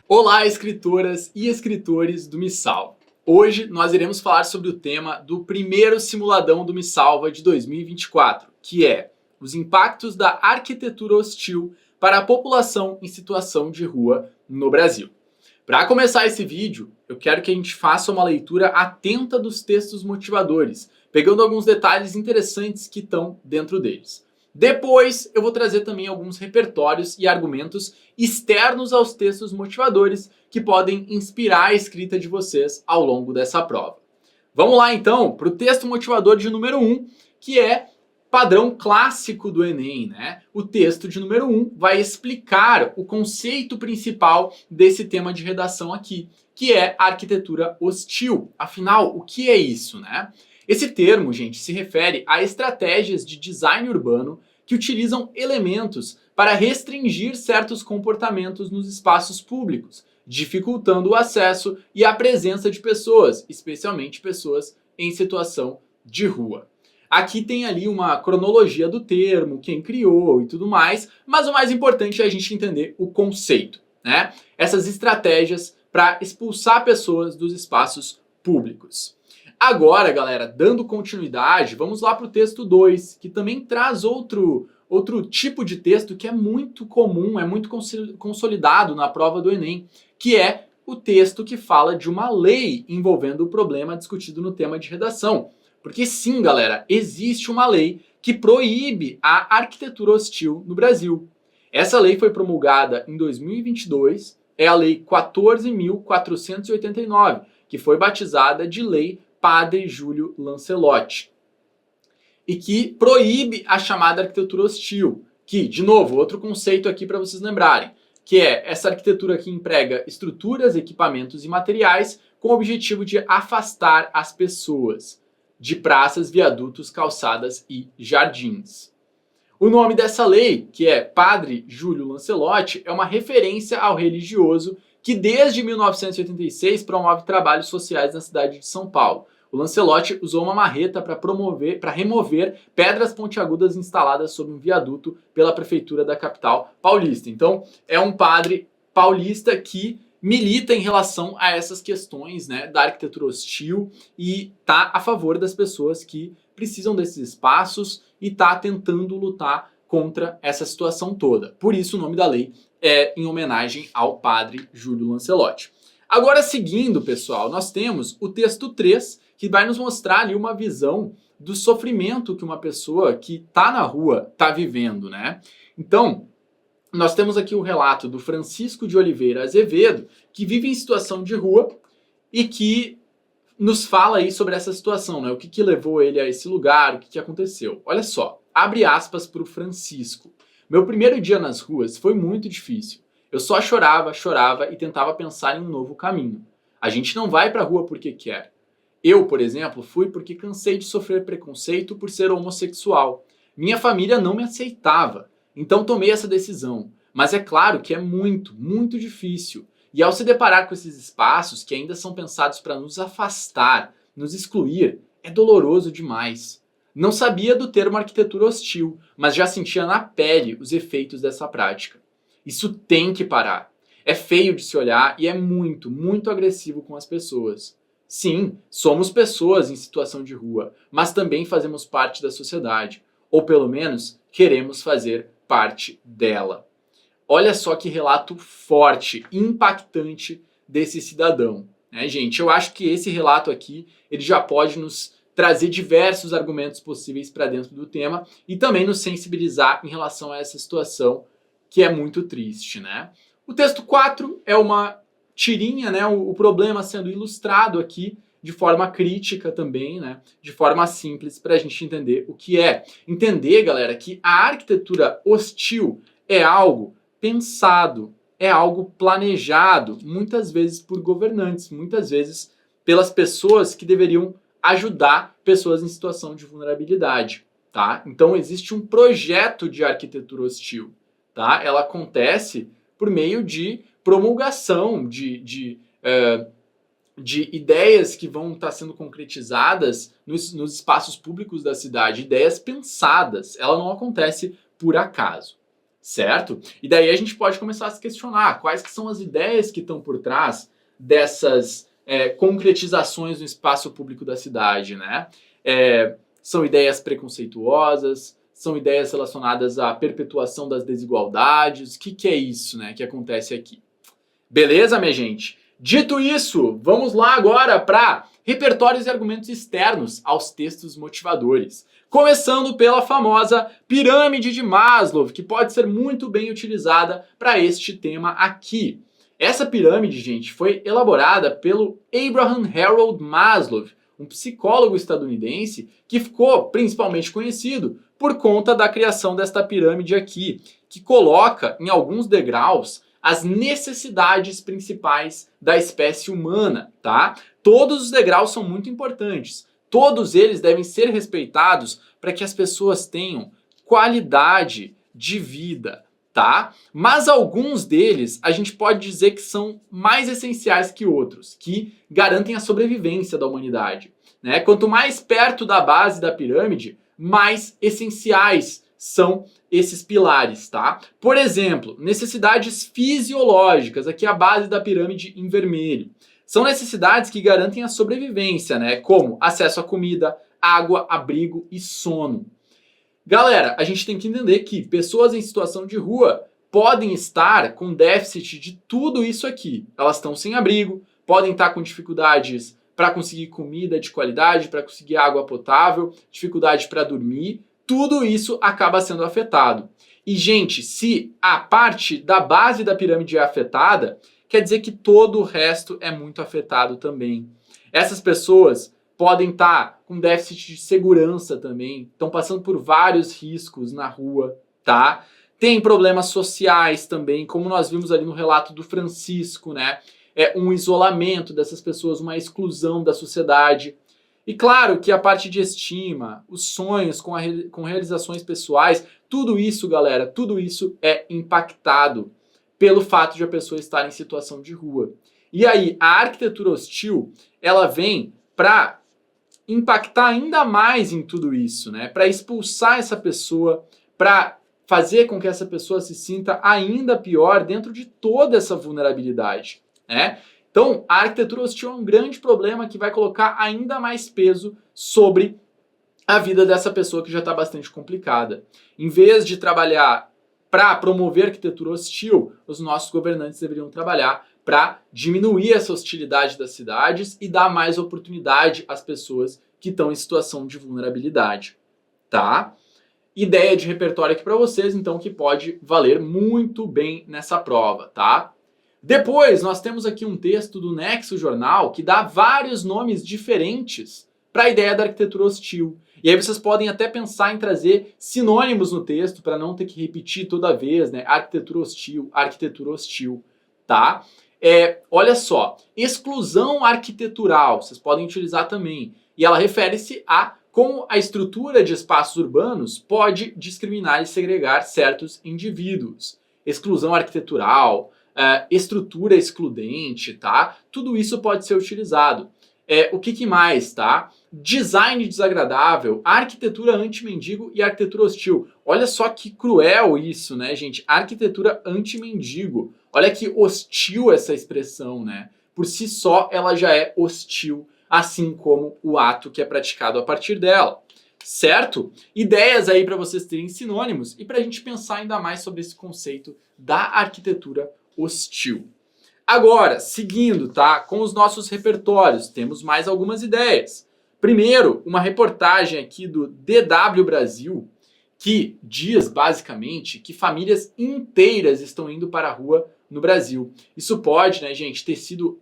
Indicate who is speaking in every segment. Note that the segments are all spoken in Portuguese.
Speaker 1: Olá, escritoras e escritores do Me Salva. Hoje nós iremos falar sobre o tema do primeiro simuladão do Me Salva de 2024, que é os impactos da arquitetura hostil para a população em situação de rua no Brasil. Para começar esse vídeo, eu quero que a gente faça uma leitura atenta dos textos motivadores, pegando alguns detalhes interessantes que estão dentro deles. Depois eu vou trazer também alguns repertórios e argumentos externos aos textos motivadores que podem inspirar a escrita de vocês ao longo dessa prova. Vamos lá então para o texto motivador de número 1, que é padrão clássico do Enem, né? O texto de número 1 vai explicar o conceito principal desse tema de redação aqui, que é a arquitetura hostil. Afinal, o que é isso, né? Esse termo, gente, se refere a estratégias de design urbano que utilizam elementos para restringir certos comportamentos nos espaços públicos, dificultando o acesso e a presença de pessoas, especialmente pessoas em situação de rua. Aqui tem ali uma cronologia do termo, quem criou e tudo mais, mas o mais importante é a gente entender o conceito, né? Essas estratégias para expulsar pessoas dos espaços públicos. Agora, galera, dando continuidade, vamos lá para o texto 2, que também traz outro tipo de texto que é muito comum, é muito consolidado na prova do Enem, que é o texto que fala de uma lei envolvendo o problema discutido no tema de redação. Porque sim, galera, existe uma lei que proíbe a arquitetura hostil no Brasil. Essa lei foi promulgada em 2022, é a Lei 14.489, que foi batizada de Lei Padre Júlio Lancelotti, e que proíbe a chamada arquitetura hostil, que, de novo, outro conceito aqui para vocês lembrarem, que é essa arquitetura que emprega estruturas, equipamentos e materiais com o objetivo de afastar as pessoas de praças, viadutos, calçadas e jardins. O nome dessa lei, que é Padre Júlio Lancelotti, é uma referência ao religioso que desde 1986 promove trabalhos sociais na cidade de São Paulo. O Lancelotti usou uma marreta para remover pedras pontiagudas instaladas sobre um viaduto pela prefeitura da capital paulista. Então, é um padre paulista que milita em relação a essas questões, né, da arquitetura hostil e tá a favor das pessoas que precisam desses espaços e tá tentando lutar contra essa situação toda. Por isso o nome da lei é em homenagem ao padre Júlio Lancelotti. Agora, seguindo, pessoal, nós temos o texto 3, que vai nos mostrar ali uma visão do sofrimento que uma pessoa que tá na rua tá vivendo, né? Então, nós temos aqui o relato do Francisco de Oliveira Azevedo, que vive em situação de rua e que nos fala aí sobre essa situação, né? O que levou ele a esse lugar, o que aconteceu. Olha só, abre aspas para o Francisco. Meu primeiro dia nas ruas foi muito difícil. Eu só chorava e tentava pensar em um novo caminho. A gente não vai pra rua porque quer. Eu, por exemplo, fui porque cansei de sofrer preconceito por ser homossexual. Minha família não me aceitava, então tomei essa decisão. Mas é claro que é muito, muito difícil. E ao se deparar com esses espaços que ainda são pensados para nos afastar, nos excluir, é doloroso demais. Não sabia do termo arquitetura hostil, mas já sentia na pele os efeitos dessa prática. Isso tem que parar. É feio de se olhar e é muito, muito agressivo com as pessoas. Sim, somos pessoas em situação de rua, mas também fazemos parte da sociedade. Ou pelo menos, queremos fazer parte dela. Olha só que relato forte, impactante desse cidadão, né, gente? Eu acho que esse relato aqui, ele já pode nos trazer diversos argumentos possíveis para dentro do tema e também nos sensibilizar em relação a essa situação que é muito triste, né? O texto 4 é uma tirinha, né? O problema sendo ilustrado aqui de forma crítica também, né? De forma simples para a gente entender o que é. Entender, galera, que a arquitetura hostil é algo pensado, é algo planejado, muitas vezes por governantes, muitas vezes pelas pessoas que deveriam ajudar pessoas em situação de vulnerabilidade, tá? Então existe um projeto de arquitetura hostil, tá? Ela acontece por meio de promulgação de ideias que vão estar sendo concretizadas nos espaços públicos da cidade, ideias pensadas. Ela não acontece por acaso. certo? E daí a gente pode começar a se questionar quais que são as ideias que estão por trás dessas concretizações no espaço público da cidade, né? São ideias preconceituosas, são ideias relacionadas à perpetuação das desigualdades. O que é isso, né, que acontece aqui? Beleza, minha gente? Dito isso, vamos lá agora para repertórios e argumentos externos aos textos motivadores. Começando pela famosa pirâmide de Maslow, que pode ser muito bem utilizada para este tema aqui. Essa pirâmide, gente, foi elaborada pelo Abraham Harold Maslow, um psicólogo estadunidense que ficou principalmente conhecido por conta da criação desta pirâmide aqui, que coloca em alguns degraus as necessidades principais da espécie humana, tá? Todos os degraus são muito importantes. Todos eles devem ser respeitados para que as pessoas tenham qualidade de vida, tá? Mas alguns deles a gente pode dizer que são mais essenciais que outros, que garantem a sobrevivência da humanidade, né? Quanto mais perto da base da pirâmide, mais essenciais são esses pilares, tá? Por exemplo, necessidades fisiológicas, aqui a base da pirâmide em vermelho. São necessidades que garantem a sobrevivência, né? Como acesso à comida, água, abrigo e sono. Galera, a gente tem que entender que pessoas em situação de rua podem estar com déficit de tudo isso aqui. Elas estão sem abrigo, podem estar com dificuldades para conseguir comida de qualidade, para conseguir água potável, dificuldade para dormir. Tudo isso acaba sendo afetado. E, gente, se a parte da base da pirâmide é afetada, quer dizer que todo o resto é muito afetado também. Essas pessoas podem estar com déficit de segurança também, estão passando por vários riscos na rua, tá? Tem problemas sociais também, como nós vimos ali no relato do Francisco, né? Um isolamento dessas pessoas, uma exclusão da sociedade. E claro que a parte de estima, os sonhos com realizações pessoais, tudo isso, galera, tudo isso é impactado pelo fato de a pessoa estar em situação de rua. E aí, a arquitetura hostil, ela vem para impactar ainda mais em tudo isso, né? Para expulsar essa pessoa, para fazer com que essa pessoa se sinta ainda pior dentro de toda essa vulnerabilidade, né? Então, a arquitetura hostil é um grande problema que vai colocar ainda mais peso sobre a vida dessa pessoa que já está bastante complicada. Em vez de trabalhar para promover a arquitetura hostil, os nossos governantes deveriam trabalhar para diminuir essa hostilidade das cidades e dar mais oportunidade às pessoas que estão em situação de vulnerabilidade, tá? Ideia de repertório aqui para vocês, então, que pode valer muito bem nessa prova, tá? Depois, nós temos aqui um texto do Nexo Jornal que dá vários nomes diferentes para a ideia da arquitetura hostil. E aí vocês podem até pensar em trazer sinônimos no texto para não ter que repetir toda vez, né? Arquitetura hostil, tá? Olha só, exclusão arquitetural, vocês podem utilizar também. E ela refere-se a como a estrutura de espaços urbanos pode discriminar e segregar certos indivíduos. Exclusão arquitetural, estrutura excludente, tá? Tudo isso pode ser utilizado. O que mais, tá? Design desagradável, arquitetura anti-mendigo e arquitetura hostil. Olha só que cruel isso, né, gente? Arquitetura anti-mendigo. Olha que hostil essa expressão, né? Por si só, ela já é hostil, assim como o ato que é praticado a partir dela. Certo? Ideias aí para vocês terem sinônimos e para a gente pensar ainda mais sobre esse conceito da arquitetura hostil. Agora, seguindo, tá? Com os nossos repertórios, temos mais algumas ideias. Primeiro, uma reportagem aqui do DW Brasil, que diz basicamente que famílias inteiras estão indo para a rua no Brasil. Isso pode, né, gente, ter sido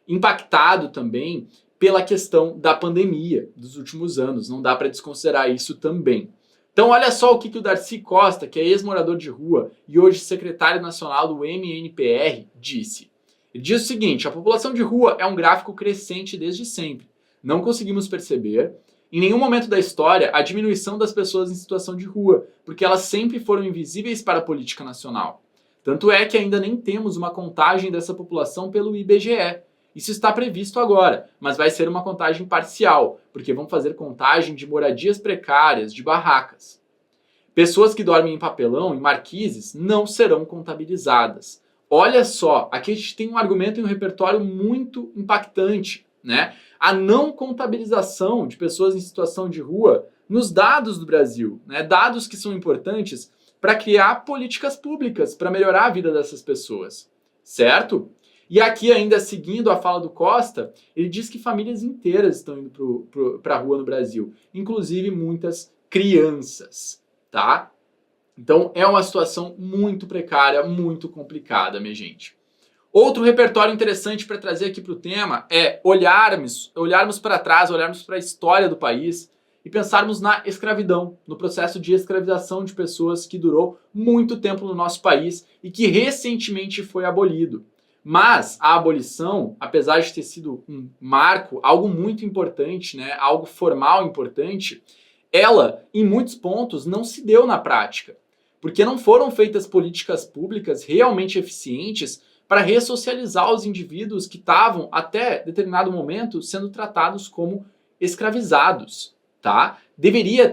Speaker 1: impactado também pela questão da pandemia dos últimos anos. Não dá para desconsiderar isso também. Então olha só o que o Darcy Costa, que é ex-morador de rua e hoje secretário nacional do MNPR, disse. Ele diz o seguinte: a população de rua é um gráfico crescente desde sempre. Não conseguimos perceber, em nenhum momento da história, a diminuição das pessoas em situação de rua, porque elas sempre foram invisíveis para a política nacional. Tanto é que ainda nem temos uma contagem dessa população pelo IBGE. Isso está previsto agora, mas vai ser uma contagem parcial, porque vão fazer contagem de moradias precárias, de barracas. Pessoas que dormem em papelão, em marquises, não serão contabilizadas. Olha só, aqui a gente tem um argumento e um repertório muito impactante, né? A não contabilização de pessoas em situação de rua nos dados do Brasil, né? Dados que são importantes para criar políticas públicas para melhorar a vida dessas pessoas, certo? E aqui, ainda seguindo a fala do Costa, ele diz que famílias inteiras estão indo para a rua no Brasil, inclusive muitas crianças, tá? Então é uma situação muito precária, muito complicada, minha gente. Outro repertório interessante para trazer aqui para o tema é olharmos para trás, olharmos para a história do país e pensarmos na escravidão, no processo de escravização de pessoas que durou muito tempo no nosso país e que recentemente foi abolido. Mas a abolição, apesar de ter sido um marco, algo muito importante, né, algo formal importante, ela, em muitos pontos, não se deu na prática, porque não foram feitas políticas públicas realmente eficientes para ressocializar os indivíduos que estavam, até determinado momento, sendo tratados como escravizados, tá? Deveriam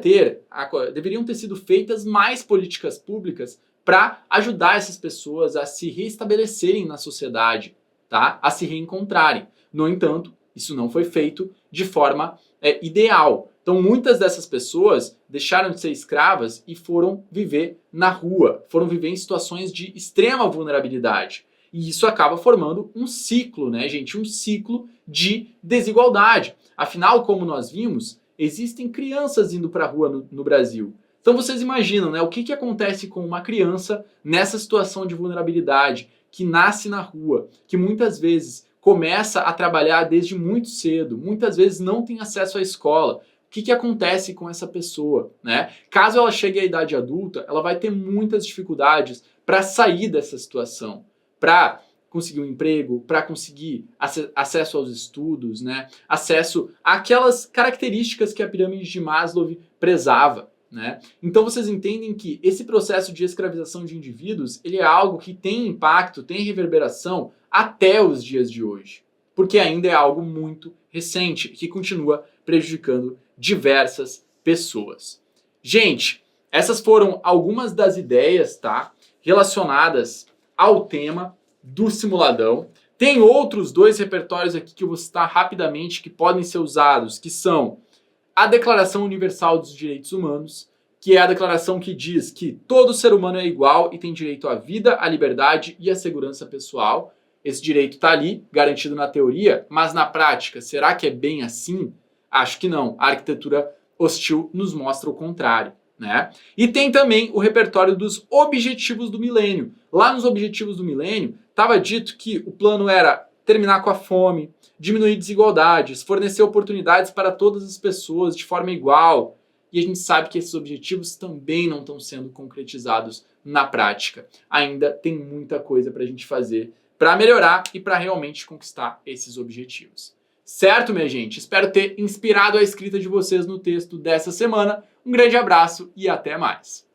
Speaker 1: ter sido feitas mais políticas públicas para ajudar essas pessoas a se reestabelecerem na sociedade, tá? A se reencontrarem. No entanto, isso não foi feito de forma ideal. Então, muitas dessas pessoas deixaram de ser escravas e foram viver na rua, foram viver em situações de extrema vulnerabilidade. E isso acaba formando um ciclo, né, gente? Um ciclo de desigualdade. Afinal, como nós vimos, existem crianças indo para a rua no Brasil. Então vocês imaginam, né, o que acontece com uma criança nessa situação de vulnerabilidade, que nasce na rua, que muitas vezes começa a trabalhar desde muito cedo, muitas vezes não tem acesso à escola. O que acontece com essa pessoa, né? Caso ela chegue à idade adulta, ela vai ter muitas dificuldades para sair dessa situação, para conseguir um emprego, para conseguir acesso aos estudos, né? Acesso àquelas características que a pirâmide de Maslow prezava, né? Então vocês entendem que esse processo de escravização de indivíduos, ele é algo que tem impacto, tem reverberação até os dias de hoje, porque ainda é algo muito recente que continua prejudicando diversas pessoas. Gente, essas foram algumas das ideias, tá, relacionadas ao tema do simuladão. Tem outros dois repertórios aqui que eu vou citar rapidamente que podem ser usados, que são a Declaração Universal dos Direitos Humanos, que é a declaração que diz que todo ser humano é igual e tem direito à vida, à liberdade e à segurança pessoal. Esse direito está ali, garantido na teoria, mas na prática, será que é bem assim? Acho que não. A arquitetura hostil nos mostra o contrário, né? E tem também o repertório dos Objetivos do Milênio. Lá nos Objetivos do Milênio, estava dito que o plano era terminar com a fome, diminuir desigualdades, fornecer oportunidades para todas as pessoas de forma igual. E a gente sabe que esses objetivos também não estão sendo concretizados na prática. Ainda tem muita coisa para a gente fazer para melhorar e para realmente conquistar esses objetivos. Certo, minha gente? Espero ter inspirado a escrita de vocês no texto dessa semana. Um grande abraço e até mais!